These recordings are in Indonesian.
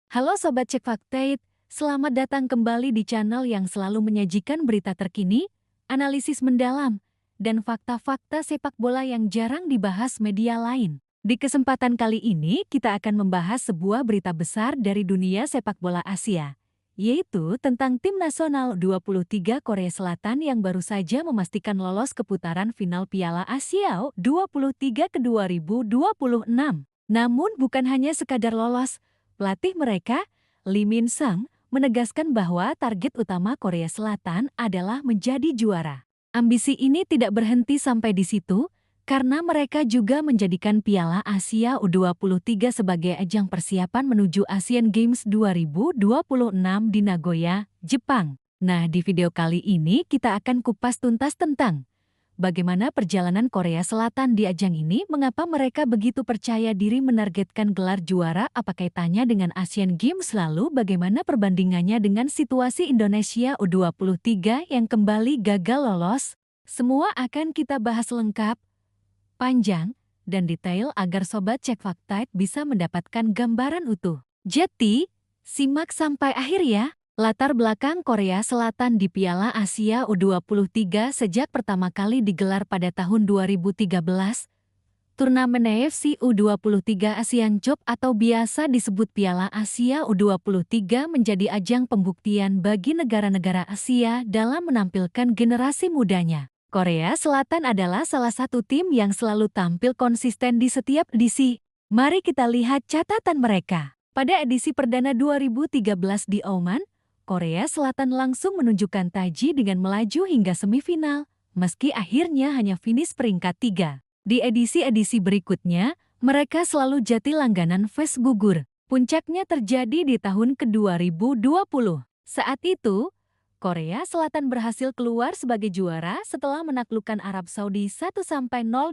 Halo Sobat Cek Fakta, selamat datang kembali di channel yang selalu menyajikan berita terkini, analisis mendalam, dan fakta-fakta sepak bola yang jarang dibahas media lain. Di kesempatan kali ini kita akan membahas sebuah berita besar dari dunia sepak bola Asia, yaitu tentang tim nasional U23 Korea Selatan yang baru saja memastikan lolos ke putaran final Piala Asia U23 ke 2026. Namun bukan hanya sekadar lolos, pelatih mereka, Lee Min-sang, menegaskan bahwa target utama Korea Selatan adalah menjadi juara. Ambisi ini tidak berhenti sampai di situ, karena mereka juga menjadikan Piala Asia U23 sebagai ajang persiapan menuju Asian Games 2026 di Nagoya, Jepang. Nah, di video kali ini kita akan kupas tuntas tentang bagaimana perjalanan Korea Selatan di ajang ini, mengapa mereka begitu percaya diri menargetkan gelar juara, apa kaitannya dengan Asian Games, lalu bagaimana perbandingannya dengan situasi Indonesia U23 yang kembali gagal lolos? Semua akan kita bahas lengkap, panjang, dan detail agar Sobat Cek Fakta bisa mendapatkan gambaran utuh. Jadi, simak sampai akhir ya. Latar belakang Korea Selatan di Piala Asia U23 sejak pertama kali digelar pada tahun 2013. Turnamen AFC U23 Asian Cup atau biasa disebut Piala Asia U23 menjadi ajang pembuktian bagi negara-negara Asia dalam menampilkan generasi mudanya. Korea Selatan adalah salah satu tim yang selalu tampil konsisten di setiap edisi. Mari kita lihat catatan mereka. Pada edisi perdana 2013 di Oman, Korea Selatan langsung menunjukkan taji dengan melaju hingga semifinal, meski akhirnya hanya finish peringkat 3. Di edisi-edisi berikutnya, mereka selalu jadi langganan fans gugur. Puncaknya terjadi di tahun ke-2020. Saat itu, Korea Selatan berhasil keluar sebagai juara setelah menaklukkan Arab Saudi 1-0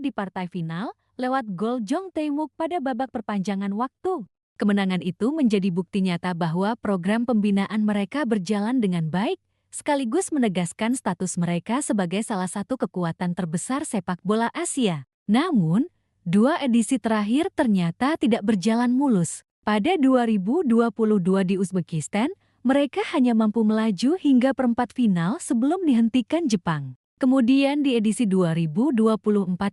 di partai final lewat gol Jong Tae-mook pada babak perpanjangan waktu. Kemenangan itu menjadi bukti nyata bahwa program pembinaan mereka berjalan dengan baik, sekaligus menegaskan status mereka sebagai salah satu kekuatan terbesar sepak bola Asia. Namun, dua edisi terakhir ternyata tidak berjalan mulus. Pada 2022 di Uzbekistan, mereka hanya mampu melaju hingga perempat final sebelum dihentikan Jepang. Kemudian di edisi 2024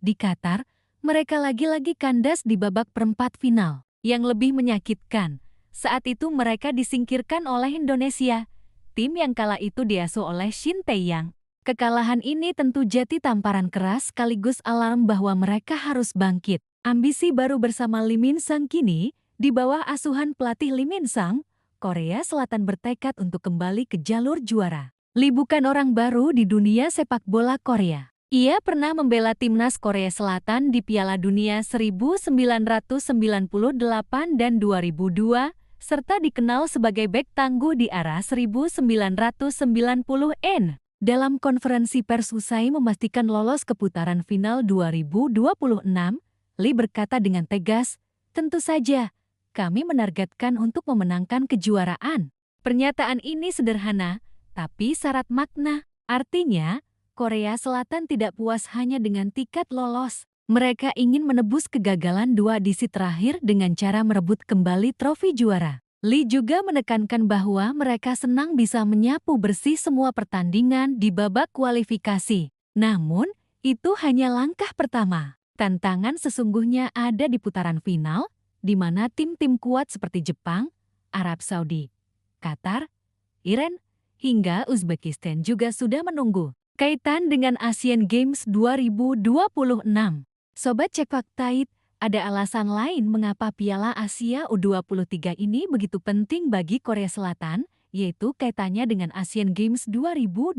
di Qatar, mereka lagi-lagi kandas di babak perempat final. Yang lebih menyakitkan, saat itu mereka disingkirkan oleh Indonesia, tim yang kala itu diasuh oleh Shin Tae-yang. Kekalahan ini tentu jadi tamparan keras sekaligus alarm bahwa mereka harus bangkit. Ambisi baru bersama Lee Min-sang kini, di bawah asuhan pelatih Lee Min-sang, Korea Selatan bertekad untuk kembali ke jalur juara. Lee bukan orang baru di dunia sepak bola Korea. Ia pernah membela timnas Korea Selatan di Piala Dunia 1998 dan 2002, serta dikenal sebagai bek tangguh di era 1990-an. Dalam konferensi pers usai memastikan lolos ke putaran final 2026, Lee berkata dengan tegas, "Tentu saja, kami menargetkan untuk memenangkan kejuaraan." Pernyataan ini sederhana, tapi syarat makna. Artinya, Korea Selatan tidak puas hanya dengan tiket lolos. Mereka ingin menebus kegagalan dua edisi terakhir dengan cara merebut kembali trofi juara. Lee juga menekankan bahwa mereka senang bisa menyapu bersih semua pertandingan di babak kualifikasi. Namun, itu hanya langkah pertama. Tantangan sesungguhnya ada di putaran final, di mana tim-tim kuat seperti Jepang, Arab Saudi, Qatar, Iran, hingga Uzbekistan juga sudah menunggu. Kaitan dengan Asian Games 2026. Sobat Cek Fakta, ada alasan lain mengapa Piala Asia U23 ini begitu penting bagi Korea Selatan, yaitu kaitannya dengan Asian Games 2026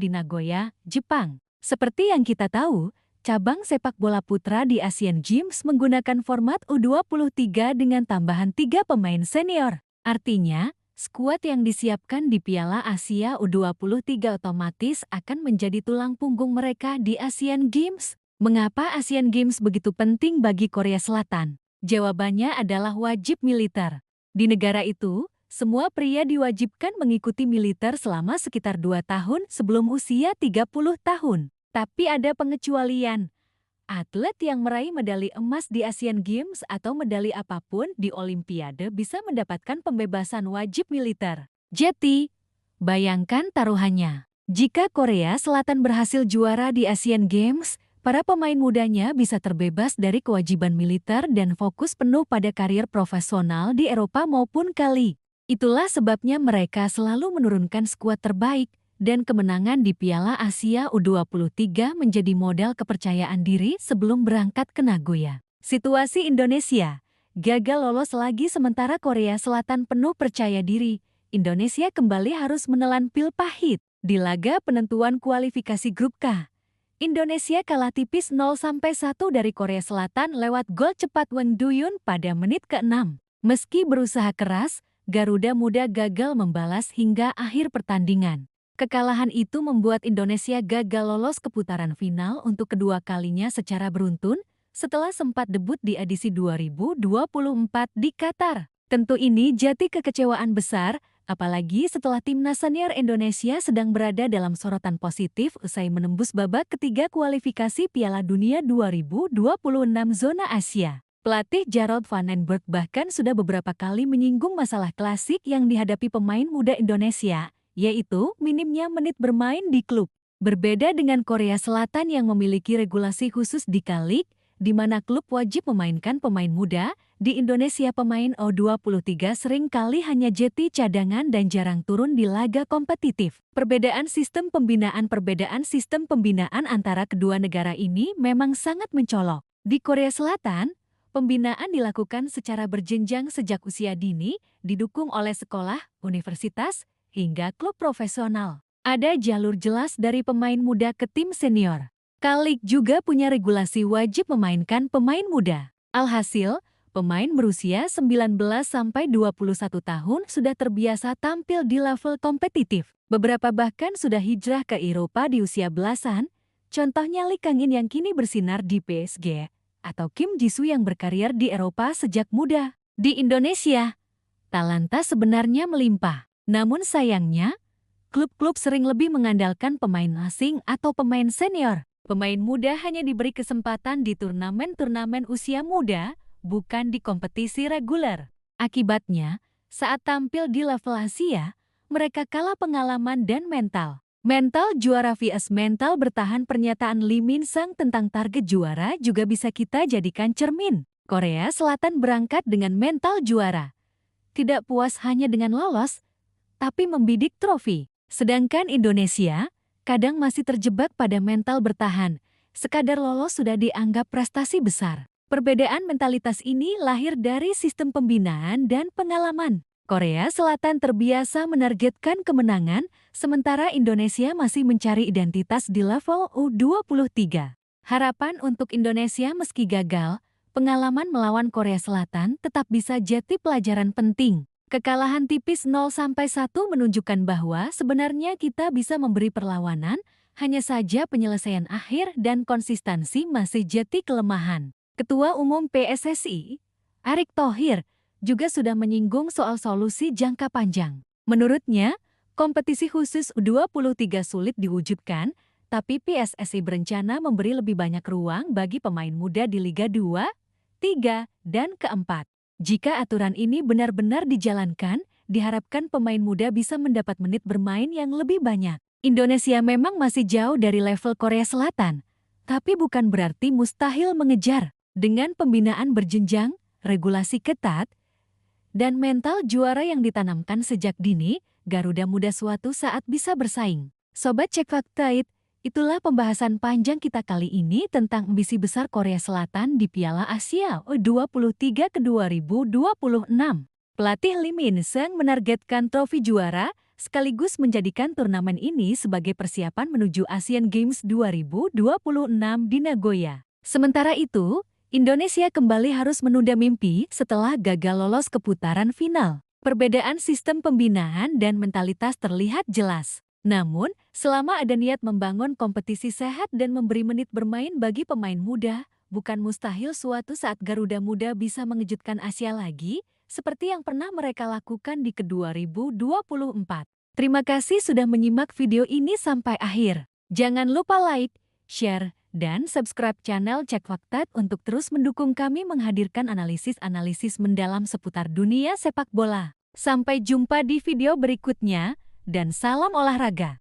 di Nagoya, Jepang. Seperti yang kita tahu, cabang sepak bola putra di Asian Games menggunakan format U23 dengan tambahan 3 pemain senior. Artinya, skuad yang disiapkan di Piala Asia U23 otomatis akan menjadi tulang punggung mereka di Asian Games. Mengapa Asian Games begitu penting bagi Korea Selatan? Jawabannya adalah wajib militer. Di negara itu, semua pria diwajibkan mengikuti militer selama sekitar 2 tahun sebelum usia 30 tahun. Tapi ada pengecualian. Atlet yang meraih medali emas di Asian Games atau medali apapun di Olimpiade bisa mendapatkan pembebasan wajib militer. Jeti, bayangkan taruhannya. Jika Korea Selatan berhasil juara di Asian Games, para pemain mudanya bisa terbebas dari kewajiban militer dan fokus penuh pada karir profesional di Eropa maupun Kali. Itulah sebabnya mereka selalu menurunkan skuad terbaik, dan kemenangan di Piala Asia U23 menjadi modal kepercayaan diri sebelum berangkat ke Nagoya. Situasi Indonesia gagal lolos lagi sementara Korea Selatan penuh percaya diri. Indonesia kembali harus menelan pil pahit. Di laga penentuan kualifikasi grup K, Indonesia kalah tipis 0-1 dari Korea Selatan lewat gol cepat Wang Duyun pada menit ke-6. Meski berusaha keras, Garuda Muda gagal membalas hingga akhir pertandingan. Kekalahan itu membuat Indonesia gagal lolos ke putaran final untuk kedua kalinya secara beruntun setelah sempat debut di edisi 2024 di Qatar. Tentu ini jadi kekecewaan besar, apalagi setelah timnas senior Indonesia sedang berada dalam sorotan positif usai menembus babak ketiga kualifikasi Piala Dunia 2026 zona Asia. Pelatih Jarod Van den Berg bahkan sudah beberapa kali menyinggung masalah klasik yang dihadapi pemain muda Indonesia, yaitu minimnya menit bermain di klub. Berbeda dengan Korea Selatan yang memiliki regulasi khusus di K-League, di mana klub wajib memainkan pemain muda, di Indonesia pemain U23 sering kali hanya jadi cadangan dan jarang turun di laga kompetitif. Perbedaan sistem pembinaan antara kedua negara ini memang sangat mencolok. Di Korea Selatan, pembinaan dilakukan secara berjenjang sejak usia dini, didukung oleh sekolah, universitas, hingga klub profesional. Ada jalur jelas dari pemain muda ke tim senior. K-League juga punya regulasi wajib memainkan pemain muda. Alhasil, pemain berusia 19-21 tahun sudah terbiasa tampil di level kompetitif. Beberapa bahkan sudah hijrah ke Eropa di usia belasan, contohnya Lee Kang-in yang kini bersinar di PSG, atau Kim Jisoo yang berkarir di Eropa sejak muda. Di Indonesia, talenta sebenarnya melimpah. Namun sayangnya, klub-klub sering lebih mengandalkan pemain asing atau pemain senior. Pemain muda hanya diberi kesempatan di turnamen-turnamen usia muda, bukan di kompetisi reguler. Akibatnya, saat tampil di level Asia, mereka kalah pengalaman dan mental. Mental juara vs mental bertahan. Pernyataan Lee Min Sang tentang target juara juga bisa kita jadikan cermin. Korea Selatan berangkat dengan mental juara. Tidak puas hanya dengan lolos, tapi membidik trofi. Sedangkan Indonesia kadang masih terjebak pada mental bertahan. Sekadar lolos sudah dianggap prestasi besar. Perbedaan mentalitas ini lahir dari sistem pembinaan dan pengalaman. Korea Selatan terbiasa menargetkan kemenangan, sementara Indonesia masih mencari identitas di level U23. Harapan untuk Indonesia meski gagal, pengalaman melawan Korea Selatan tetap bisa jadi pelajaran penting. Kekalahan tipis 0-1 menunjukkan bahwa sebenarnya kita bisa memberi perlawanan, hanya saja penyelesaian akhir dan konsistensi masih jadi kelemahan. Ketua Umum PSSI, Erick Thohir, juga sudah menyinggung soal solusi jangka panjang. Menurutnya, kompetisi khusus U23 sulit diwujudkan, tapi PSSI berencana memberi lebih banyak ruang bagi pemain muda di Liga 2, 3, dan ke-4. Jika aturan ini benar-benar dijalankan, diharapkan pemain muda bisa mendapat menit bermain yang lebih banyak. Indonesia memang masih jauh dari level Korea Selatan, tapi bukan berarti mustahil mengejar. Dengan pembinaan berjenjang, regulasi ketat, dan mental juara yang ditanamkan sejak dini, Garuda Muda suatu saat bisa bersaing. Sobat Cek Fakta It, itulah pembahasan panjang kita kali ini tentang ambisi besar Korea Selatan di Piala Asia U23 ke 2026. Pelatih Lee Min Sang menargetkan trofi juara, sekaligus menjadikan turnamen ini sebagai persiapan menuju Asian Games 2026 di Nagoya. Sementara itu, Indonesia kembali harus menunda mimpi setelah gagal lolos ke putaran final. Perbedaan sistem pembinaan dan mentalitas terlihat jelas. Namun, selama ada niat membangun kompetisi sehat dan memberi menit bermain bagi pemain muda, bukan mustahil suatu saat Garuda Muda bisa mengejutkan Asia lagi, seperti yang pernah mereka lakukan di ke-2024. Terima kasih sudah menyimak video ini sampai akhir. Jangan lupa like, share, Dan subscribe channel Cek Fakta untuk terus mendukung kami menghadirkan analisis-analisis mendalam seputar dunia sepak bola. Sampai jumpa di video berikutnya, dan salam olahraga.